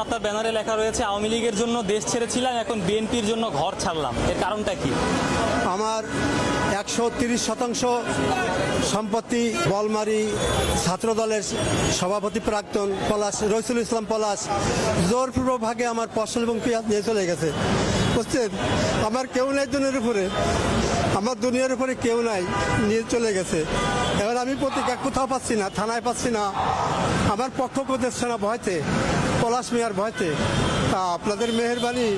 আপনার ব্যানারে লেখা রয়েছে আওয়ামী লীগের জন্য দেশ ছেড়েছিলাম, এখন বিএনপির জন্য ঘর ছাড়লাম, এর কারণটা কি? আমার 130% সম্পত্তি বলমারি ছাত্রদলের সভাপতি প্রাক্তন পলাশ রইসুল ইসলাম পলাশ জোরপূর্বক ভাগে আমার ফসল এবং পেঁয়াজ নিয়ে চলে গেছে। বুঝছেন, আমার কেউ নাই দুনিয়ার উপরে, আমার দুনিয়ার উপরে কেউ নাই, নিয়ে চলে গেছে। এবার আমি প্রতিকার কোথাও পাচ্ছি না, থানায় পাচ্ছি না, আমার পক্ষ প্রতিষ্ঠা না ভয়তে, পলাশ মিয়ার ভয়তে। তা আপনাদের মেহেরবানি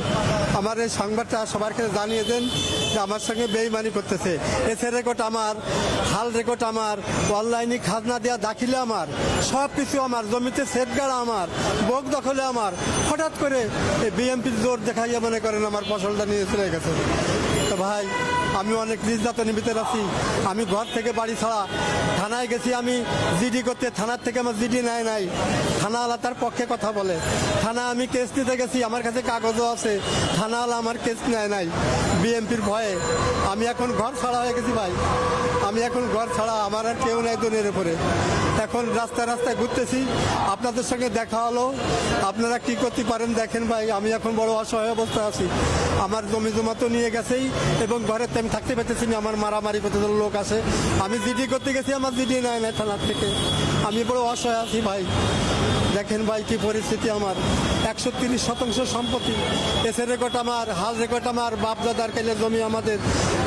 আমার এই সংবাদটা সবার কাছে জানিয়ে দেন যে আমার সঙ্গে বেইমানি করতেছে। এসে রেকর্ড আমার, হাল রেকর্ড আমার, অনলাইনে খাজনা দেওয়া দাখিলে আমার, সব কিছু আমার, জমিতে সেফগার্ড আমার, বোক দখলে আমার। হঠাৎ করে এই বিএমপির জোর দেখাইয়া মনে করেন আমার ফসলটা নিয়ে চলে গেছে। তো ভাই, আমি অনেক নির্যাতনের ভিতরে আছি। আমি ঘর থেকে বাড়ি ছাড়া, থানায় গেছি আমি জিডি করতে, থানার থেকে আমার জিডি নেয় নাই, থানাওয়ালা তার পক্ষে কথা বলে। থানা আমি কেস নিতে গেছি, আমার কাছে কাগজও আছে, থানাওয়ালা আমার কেস নেয় নাই বিএমপির ভয়ে। আমি এখন ঘর ছাড়া হয়ে গেছি ভাই, আমি এখন ঘর ছাড়া, আমার আর কেউ নাই দুনিয়ার উপরে। এখন রাস্তায় রাস্তায় ঘুরতেছি, আপনাদের সঙ্গে দেখা হলো, আপনারা কি করতে পারেন দেখেন ভাই। আমি এখন বড় অসহায় অবস্থায় আছি, আমার জমি জমা তো নিয়ে গেছেই, এবং ঘরের আমি থাকতে পারতেছি না, আমার মারামারি করতে লোক আছে। আমি জিডি করতে গেছি, আমার জিডি নেয় নাই থানার থেকে। আমি বড় অসহায় আছি ভাই, দেখেন ভাই কি পরিস্থিতি আমার। 130% সম্পত্তি, এসে রেকর্ড আমার, হাল রেকর্ড আমার, বাপদাদার কালে জমি আমাদের,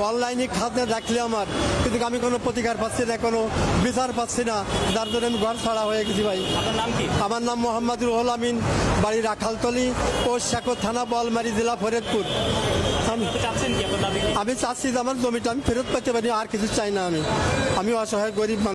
অনলাইনে খাজনা দেখলে আমার, কিন্তু আমি কোনো প্রতিকার পাচ্ছি না, কোনো বিচার পাচ্ছি না, যার জন্য আমি ঘর ছাড়া হয়ে গেছি ভাই। আপনার নাম কি? আমার নাম মোহাম্মদ রুহুল আমিন, বাড়ি রাখালতলি, পোস্ট শেখর থানা, বলমারি জেলা, ফরিদপুর। চাচ্ছেন কি আপনার দাবি কি? আমি চাচ্ছি যে আমার জমিটা আমি ফেরত পেতে পারি, আর কিছু চাই না। আমি অসহায় গরিব মানুষ।